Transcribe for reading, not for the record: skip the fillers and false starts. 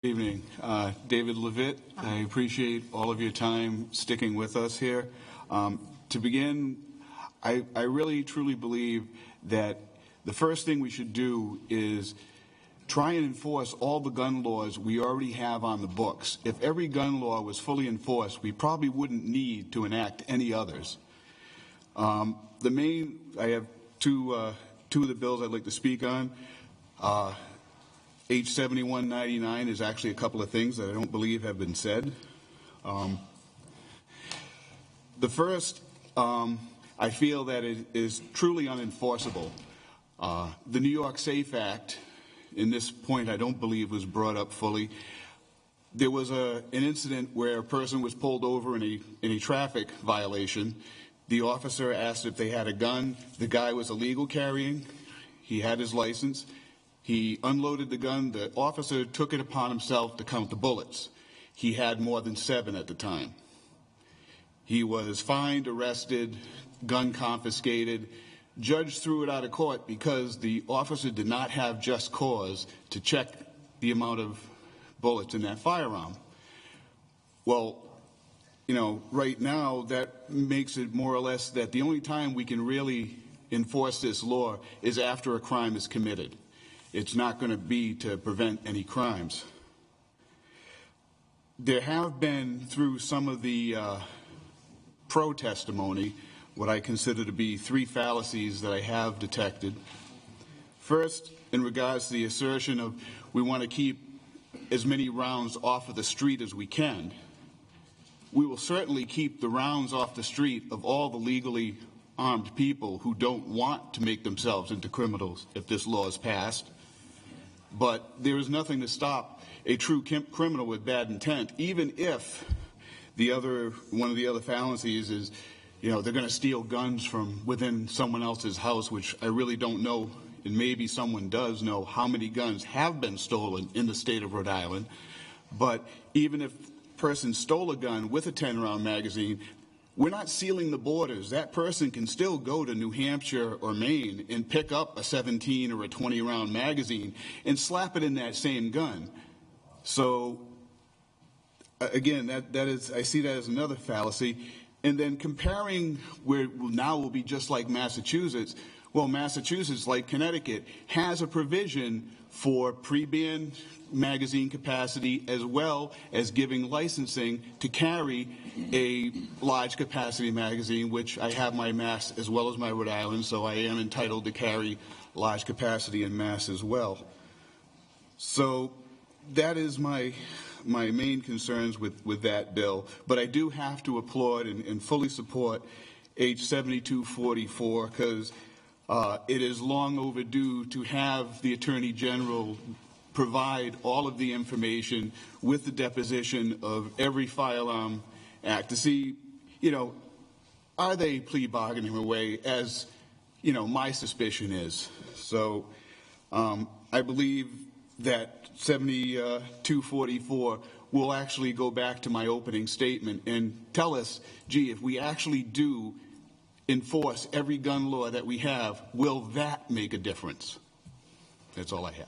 Good evening. David Levitt. I appreciate all of your time sticking with us here. To begin, I really truly believe that the first thing we should do is try and enforce all the gun laws we already have on the books. If every gun law was fully enforced, we probably wouldn't need to enact any others. I have two of the bills I'd like to speak on. H 7199 is actually a couple of things that I don't believe have been said. The first, I feel that it is truly unenforceable. The New York SAFE Act, in this point, I don't believe was brought up fully. There was an incident where a person was pulled over in a traffic violation. The officer asked if they had a gun. The guy was illegal carrying. He had his license. He unloaded the gun. The officer took it upon himself to count the bullets. He had more than 7 at the time. He was fined, arrested, gun confiscated. Judge threw it out of court because the officer did not have just cause to check the amount of bullets in that firearm. Well, right now that makes it more or less that the only time we can really enforce this law is after a crime is committed. It's not going to be to prevent any crimes. There have been, through some of the pro-testimony, what I consider to be 3 fallacies that I have detected. First, in regards to the assertion of we want to keep as many rounds off of the street as we can. We will certainly keep the rounds off the street of all the legally armed people who don't want to make themselves into criminals if this law is passed. But there is nothing to stop a true criminal with bad intent, even if one of the other fallacies is, they're going to steal guns from within someone else's house, which I really don't know, and maybe someone does know how many guns have been stolen in the state of Rhode Island. But even if a person stole a gun with a 10-round magazine, we're not sealing the borders. That person can still go to New Hampshire or Maine and pick up a 17 or a 20-round magazine and slap it in that same gun. So, again, that is, I see that as another fallacy. And then comparing where now will be just like Massachusetts. Well, Massachusetts, like Connecticut, has a provision for pre-ban magazine capacity as well as giving licensing to carry a large capacity magazine, which I have my Mass as well as my Rhode Island, so I am entitled to carry large capacity in Mass as well. So that is my main concerns with that bill. But I do have to applaud and fully support H 7244 because it is long overdue to have the Attorney General provide all of the information with the deposition of every firearm act to see, are they plea bargaining away as, my suspicion is. So I believe that 7244 will actually go back to my opening statement and tell us, if we actually do enforce every gun law that we have, will that make a difference? That's all I have.